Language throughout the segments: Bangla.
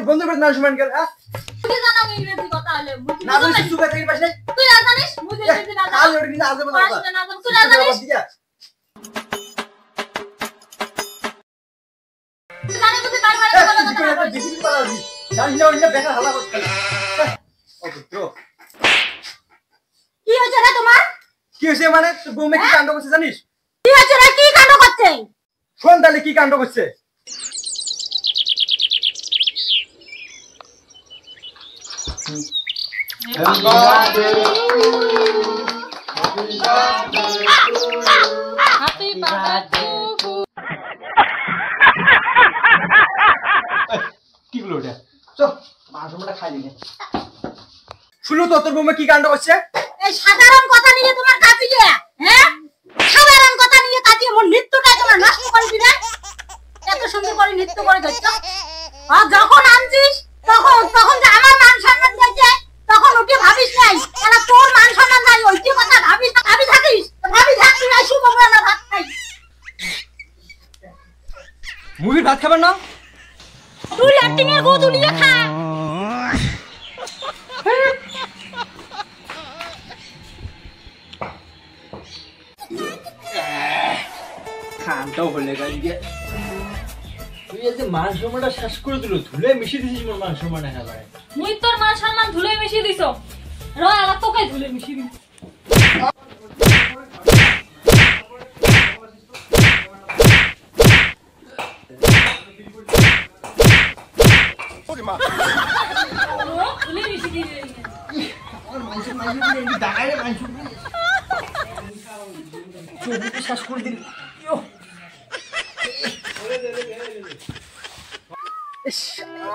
বন্ধু করে মান সম্মান গেল তুই জানা ইংরেজি কথা হলে না বলছিস তুই থেকে পাশে তুই জানিস মুই ইংরেজি না কাল ওর দিন আজে বলা তুই জানিস জানি তুই বারবার বলা কথা বেশি পালা দি জানি না ওইটা বেকার হালা করতে ওকে তো কি হচ্ছে রে তোমার কি হইছে মানে তুই বউমে কি কাণ্ড করছিস জানিস কি হচ্ছে রে কি কাণ্ড করছে শোন তাহলে কি কাণ্ড করছে Happy birthday কি হলো এটা চল মাংসটা খাই নিয়ে শুনো তো তোর বউমে কি কাণ্ড করছে এই সাধারণ কথা নিয়ে তোমার কাঁপিয়ে হ্যাঁ সাধারণ কথা নিয়ে কাঁপিয়ে মোর নৃত্যটা তোমার নষ্ট করে দিবে এত সুন্দর করে নৃত্য করে যাচ্ছো আর যখন আনছিস তখন যে আমার মান সম্মান যাচ্ছে তখন ওকে ভাবিস নাই এলা তোর মান সম্মান যাই ওইটি কথা ভাবিস থাকিস না শুভ না ভাত খাই মুভির ভাত খাবেন না তুই অ্যাক্টিং এর গো দুনিয়া খা খানটাও হলে গাইগে তুই এই যে মান সম্মানটা শেষ করে দিল ধুলে মিশিয়ে দিছিস মোর মান সম্মান একেবারে মুই তোর মান সম্মান ধুলে মিশিয়ে দিছ র আলা তোকে ধুলে মিশিয়ে দিছ ওরে মা ধুলে মিশিয়ে দিছ আর মাইছে এই দাগায় মাইছে তুই শেষ করে দিল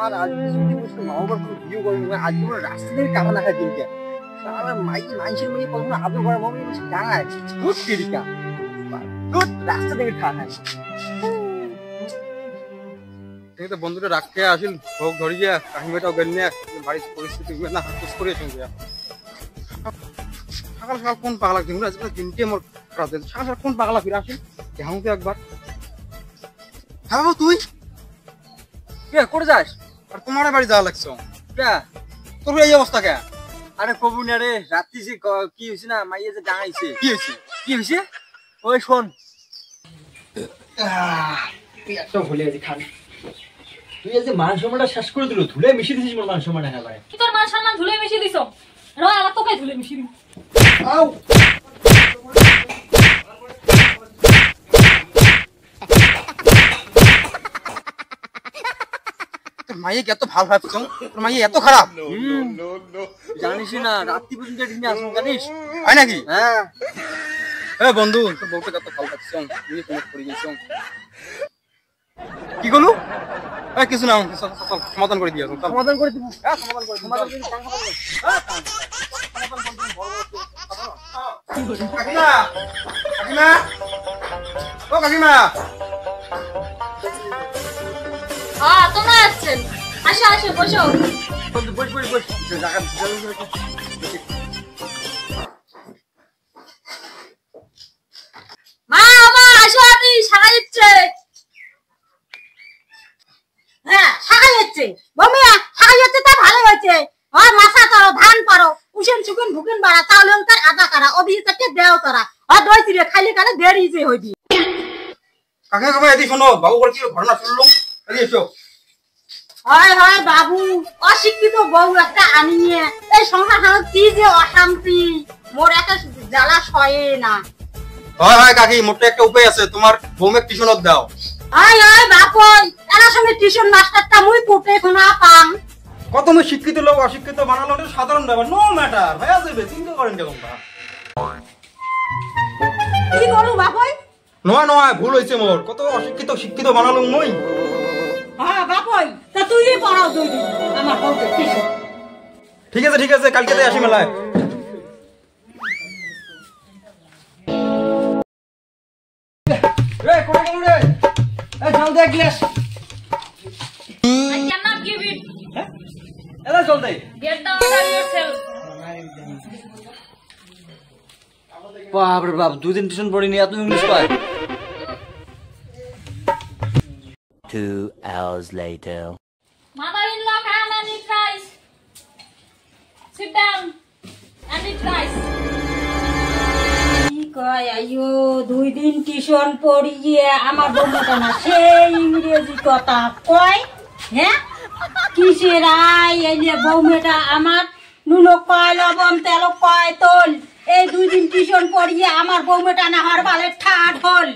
আর আজ যদি বসে মাওবার কোনো ভিডিও করবো আজ কোনো রাস্তা থেকে কামা না খাই দিনকে সারা মাইসের মেয়ে কখনো আদর করা মমি বসে জানায় গুড টিরিকা গুড রাস্তা থেকে খায় তুমি তো বন্ধুটা রাখতে আসিল ভোগ ধরিয়া কাহিনীটাও গেলিয়া বাড়ির পরিস্থিতি না হাস করে সঙ্গে সকাল সকাল কোন পাগলা ঘুরে আজকে তিনটে মোর খারাপ সকাল সকাল কোন পাগলা ফিরে আসিল কেমন তো একবার হ্যাঁ বাবু তুই কে করে যাস আর তোমার বাড়ি যাওয়া লাগছো কে তোর এই অবস্থা কে আরে কবু না রে রাত্রি যে কি হইছে না মাইয়া যে ডাঙাইছে কি হইছে ওই শোন তুই একটা ভুলে গেছি খান তুই এই যে মান সম্মানটা শেষ করে দিল ধুলে মিশিয়ে দিছিস মোর মান সম্মান একেবারে কি তোর মান সম্মান ধুলে মিশিয়ে দিছ র আলা তোকে ধুলে মিশিয়ে দিছ আউ মাইয়ে এত ভালো ভাবছো তোর মাইয়ে এত খারাপ জানিস না রাত্রি পর্যন্ত ডিনে আসুন জানিস হয় নাকি হ্যাঁ এ বন্ধু তোর বউকে কত ভালো লাগছো তুই কমেন্ট করে গেছো কি বলু এই কিছু না সমাধান করে দিও সমাধান করে দিব হ্যাঁ সমাধান করে দিব কাকিমা কাকিমা ও কাকিমা তোমরা আসছেন আসো আসো বসো বস জায়গা মা আসো আপনি শাখা দিচ্ছে হ্যাঁ শাখা দিচ্ছে বমিয়া শাখা দিচ্ছে তা ভালো হয়েছে আর মাথা করো ধান পারো উসেন চুকেন ভুকেন বাড়া তাহলে তার আদা করা অভিযোগকে দেও করা আর দই চিড়ে খাইলে কানে দেরি যে হইবি কাকা এদি শোনো বাবু বল কি ঘটনা শুনলাম এদি এসো হয় বাবু অশিক্ষিত বউ একটা আনিয়ে এই সংসার কি যে অশান্তি মোর একটা জ্বালা সয়ে না হয় কাকি মোটে একটা উপায় আছে তোমার বউমে টিউশনত দাও হয় বাপই এর সঙ্গে টিউশন মাস্টারটা মুই পুটে শোনা পাম কত মই শিক্ষিত লোক অশিক্ষিত বানালো এটা সাধারণ ব্যাপার নো ম্যাটার ভাইয়া যাবে চিন্তা করেন কেমন কি করু বাপই নয় ভুল হইছে মোর কত অশিক্ষিত শিক্ষিত বানালো মই হ্যাঁ বাপই তা তুই পড়াও দুই দিন আমার বউকে টিউশন ঠিক আছে কালকে আসি মেলায় রে কোনে গেল রে এই জল দে glass I cannot give it. এলা জল দে Get the order yourself. বাপ রে বাপ দুদিন টিউশন পড়িনি এত ইংলিশ পায় 2 hours later Mother-in-law sit down and eat rice. কি কয় আইও 2 দিন টিউশন পড়িয়ে আমার বন্ধুটা না সেই ইংরেজি কথা কয় হ্যাঁ কিসের আই এলিয়ে বৌমেটা আমার নুন কয় লবণ তেল কয় তোল এই 2 দিন টিউশন পড়িয়ে আমার বৌমেটা না হর বালে ঠাট হল